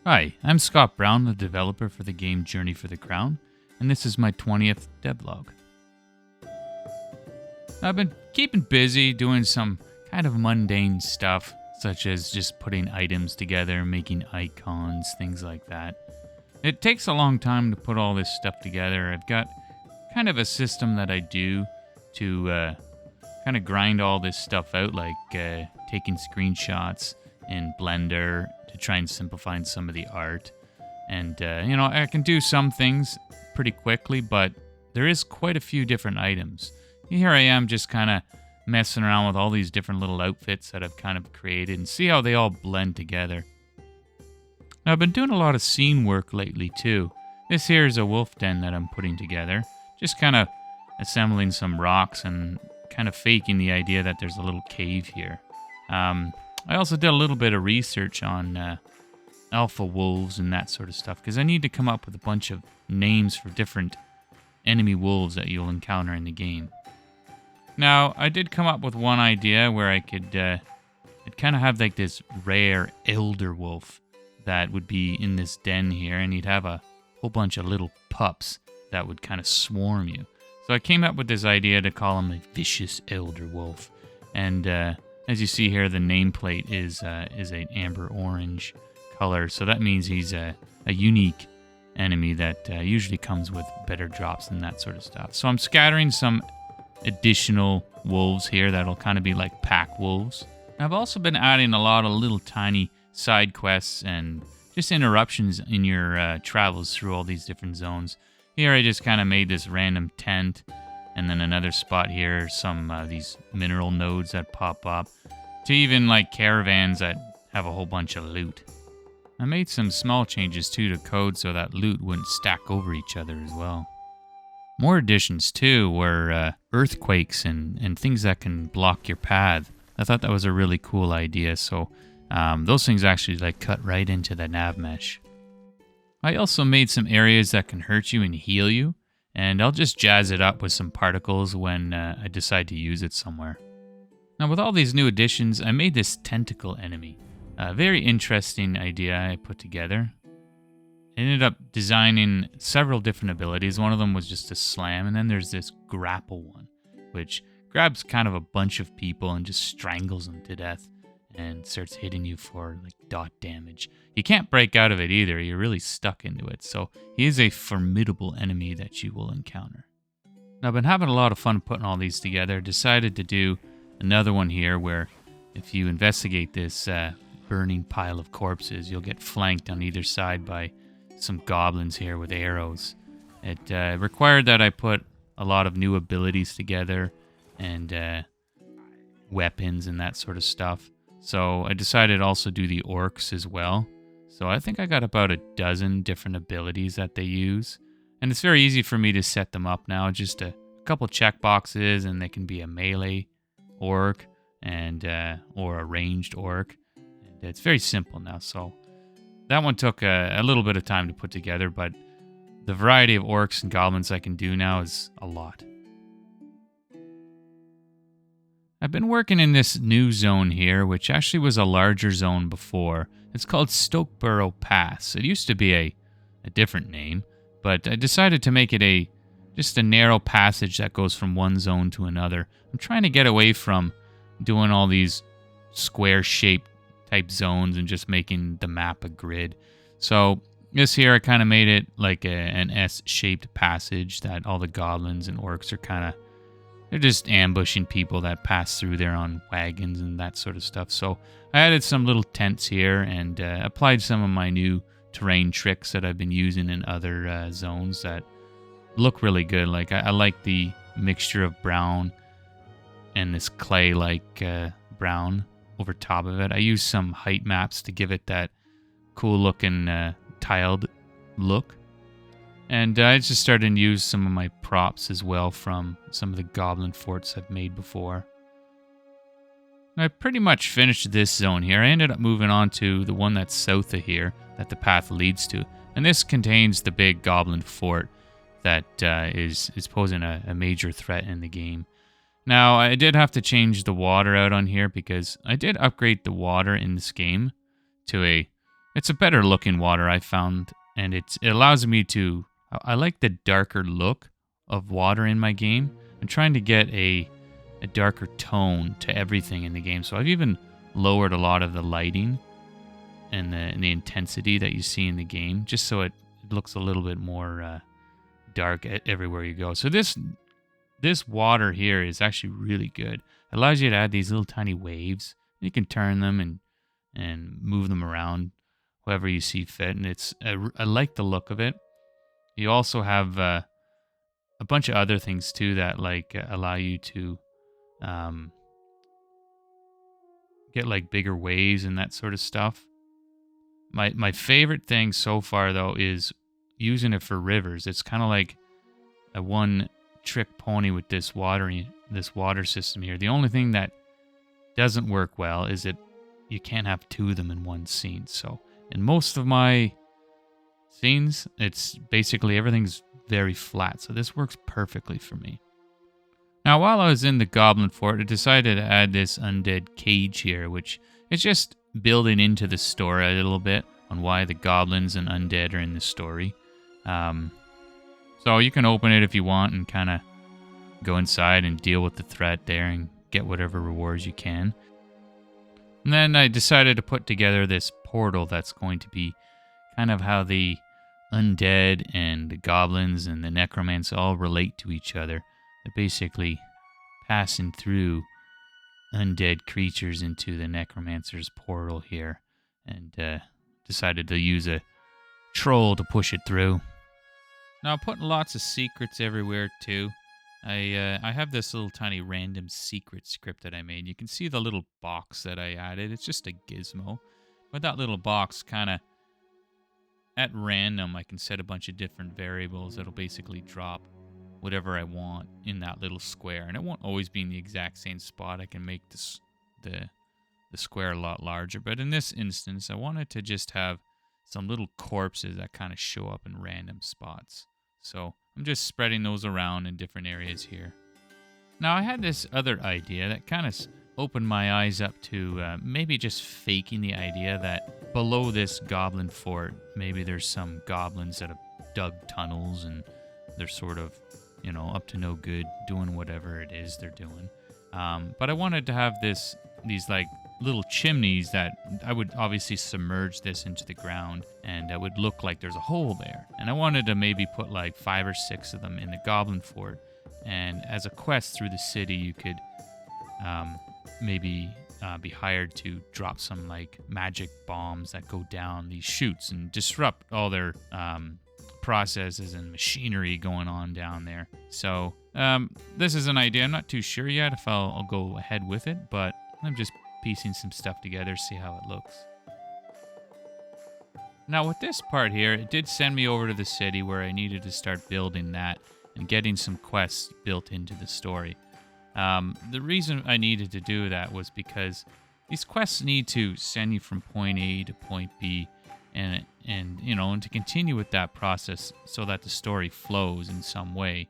Hi, I'm Scott Brown, the developer for the game Journey for the Crown, and this is my 20th devlog. I've been keeping busy doing some kind of mundane stuff, such as just putting items together, making icons, things like that. It takes a long time to put all this stuff together. I've got kind of a system that I do to kind of grind all this stuff out, like taking screenshots in Blender to try and simplify some of the art. And, I can do some things pretty quickly, but there is quite a few different items. Here I am just kind of messing around with all these different little outfits that I've kind of created and see how they all blend together. Now, I've been doing a lot of scene work lately, too. This here is a wolf den that I'm putting together. Just kind of assembling some rocks and kind of faking the idea that there's a little cave here. I also did a little bit of research on alpha wolves and that sort of stuff, because I need to come up with a bunch of names for different enemy wolves that you'll encounter in the game. Now, I did come up with one idea where I could I'd kind of have like this rare elder wolf that would be in this den here, and he'd have a whole bunch of little pups that would kind of swarm you. So I came up with this idea to call him a vicious elder wolf. And as you see here, the nameplate is an amber orange color. So that means he's a unique enemy that usually comes with better drops and that sort of stuff. So I'm scattering some additional wolves here that'll kind of be like pack wolves. I've also been adding a lot of little tiny side quests and just interruptions in your travels through all these different zones. Here I just kind of made this random tent, and then another spot here, some these mineral nodes that pop up, to even like caravans that have a whole bunch of loot. I made some small changes too to code so that loot wouldn't stack over each other as well. More additions too were earthquakes and things that can block your path. I thought that was a really cool idea, so those things actually like cut right into the nav mesh. I also made some areas that can hurt you and heal you, and I'll just jazz it up with some particles when I decide to use it somewhere. Now with all these new additions, I made this tentacle enemy. A very interesting idea I put together. I ended up designing several different abilities. One of them was just a slam, and then there's this grapple one, which grabs kind of a bunch of people and just strangles them to death and starts hitting you for like dot damage. You can't break out of it either. You're really stuck into it. So he is a formidable enemy that you will encounter. Now, I've been having a lot of fun putting all these together. Decided to do another one here where if you investigate this burning pile of corpses, you'll get flanked on either side by some goblins here with arrows. It required that I put a lot of new abilities together and weapons and that sort of stuff. So I decided to also do the orcs as well. So I think I got about a dozen different abilities that they use. And it's very easy for me to set them up now. Just a couple checkboxes, and they can be a melee orc and or a ranged orc. And it's very simple now. So that one took a little bit of time to put together, but the variety of orcs and goblins I can do now is a lot. I've been working in this new zone here, which actually was a larger zone before. It's called Stokeborough Pass. It used to be a different name, but I decided to make it just a narrow passage that goes from one zone to another. I'm trying to get away from doing all these square-shaped type zones and just making the map a grid. So this here, I kind of made it like an S-shaped passage that all the goblins and orcs are they're just ambushing people that pass through there on wagons and that sort of stuff. So I added some little tents here and applied some of my new terrain tricks that I've been using in other zones that look really good. Like I like the mixture of brown and this clay-like brown over top of it. I used some height maps to give it that cool-looking tiled look. And I just started to use some of my props as well from some of the goblin forts I've made before. I pretty much finished this zone here. I ended up moving on to the one that's south of here that the path leads to. And this contains the big goblin fort that is posing a major threat in the game. Now, I did have to change the water out on here because I did upgrade the water in this game to a It's a better looking water, I found, and it allows me to... I like the darker look of water in my game. I'm trying to get a darker tone to everything in the game, so I've even lowered a lot of the lighting and the intensity that you see in the game, just so it looks a little bit more dark everywhere you go. So this water here is actually really good. It allows you to add these little tiny waves. You can turn them and move them around however you see fit, and I like the look of it. You also have a bunch of other things too that allow you to get like bigger waves and that sort of stuff. My favorite thing so far though is using it for rivers. It's kind of like a one-trick pony with this water system here. The only thing that doesn't work well is that you can't have two of them in one scene. So in most of my scenes, it's basically everything's very flat. So this works perfectly for me. Now, while I was in the Goblin Fort, I decided to add this undead cage here, which is just building into the story a little bit on why the goblins and undead are in the story. So you can open it if you want and kind of go inside and deal with the threat there and get whatever rewards you can. And then I decided to put together this portal that's going to be kind of how the undead and the goblins and the necromancer all relate to each other. They're basically passing through undead creatures into the necromancer's portal here, and decided to use a troll to push it through. Now, I'm putting lots of secrets everywhere too. I have this little tiny random secret script that I made. You can see the little box that I added. It's just a gizmo. But that little box kind of, at random, I can set a bunch of different variables that'll basically drop whatever I want in that little square. And it won't always be in the exact same spot. I can make the square a lot larger. But in this instance, I wanted to just have some little corpses that kind of show up in random spots. So I'm just spreading those around in different areas here. Now, I had this other idea that kind of opened my eyes up to maybe just faking the idea that below this goblin fort, maybe there's some goblins that have dug tunnels and they're sort of, up to no good, doing whatever it is they're doing. But I wanted to have these like little chimneys that I would obviously submerge this into the ground, and it would look like there's a hole there. And I wanted to maybe put like 5 or 6 of them in the goblin fort. And as a quest through the city, you could maybe be hired to drop some like magic bombs that go down these chutes and disrupt all their processes and machinery going on down there. So this is an idea. I'm not too sure yet if I'll go ahead with it, but I'm just piecing some stuff together, see how it looks. Now with this part here, it did send me over to the city where I needed to start building that and getting some quests built into the story. The reason I needed to do that was because these quests need to send you from point A to point B, and to continue with that process so that the story flows in some way.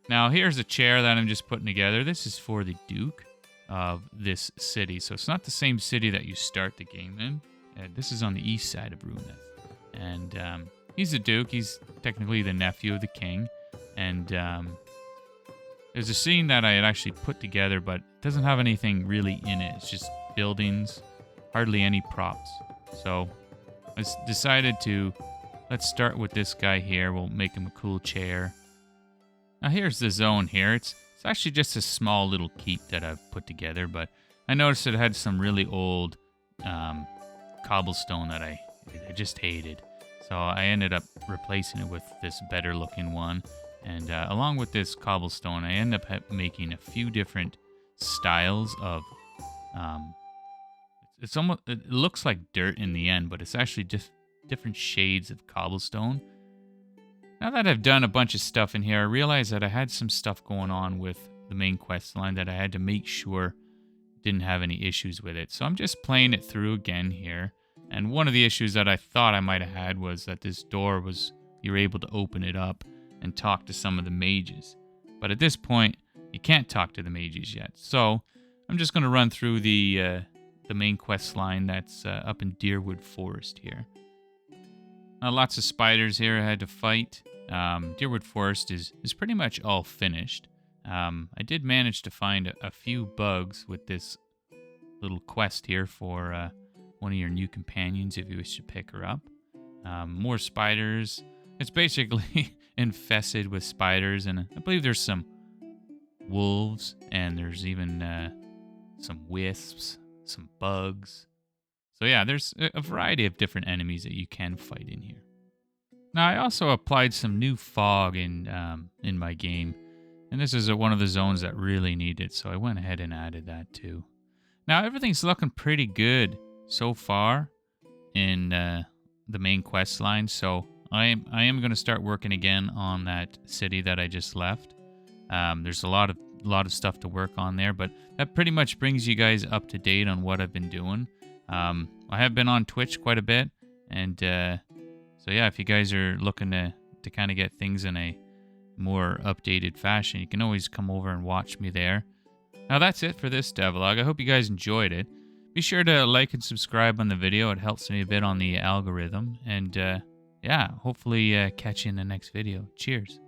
Now here's a chair that I'm just putting together. This is for the Duke of this city, so it's not the same city that you start the game in. This is on the east side of Runeth, and he's a Duke. He's technically the nephew of the king, and there's a scene that I had actually put together, but it doesn't have anything really in it. It's just buildings, hardly any props. So I decided let's start with this guy here. We'll make him a cool chair. Now here's the zone here. It's actually just a small little keep that I've put together, but I noticed it had some really old cobblestone that I just hated. So I ended up replacing it with this better looking one. And along with this cobblestone, I ended up making a few different styles of... it looks like dirt in the end, but it's actually just different shades of cobblestone. Now that I've done a bunch of stuff in here, I realized that I had some stuff going on with the main quest line that I had to make sure didn't have any issues with it. So I'm just playing it through again here. And one of the issues that I thought I might have had was that this door you're able to open it up and talk to some of the mages. But at this point, you can't talk to the mages yet. So I'm just going to run through the the main quest line that's up in Deerwood Forest here. Lots of spiders here I had to fight. Deerwood Forest is pretty much all finished. I did manage to find a few bugs with this little quest here for one of your new companions if you wish to pick her up. More spiders. It's basically infested with spiders, and I believe there's some wolves, and there's even some wisps, some bugs. So yeah, there's a variety of different enemies that you can fight in here. Now, I also applied some new fog in my game, and this is one of the zones that really need it, so I went ahead and added that too. Now, everything's looking pretty good so far in the main quest line, so I am going to start working again on that city that I just left. There's a lot of stuff to work on there, but that pretty much brings you guys up to date on what I've been doing. I have been on Twitch quite a bit, and so yeah, if you guys are looking to kind of get things in a more updated fashion, you can always come over and watch me there. Now that's it for this devlog. I hope you guys enjoyed it. Be sure to like and subscribe on the video. It helps me a bit on the algorithm. And yeah, hopefully catch you in the next video. Cheers.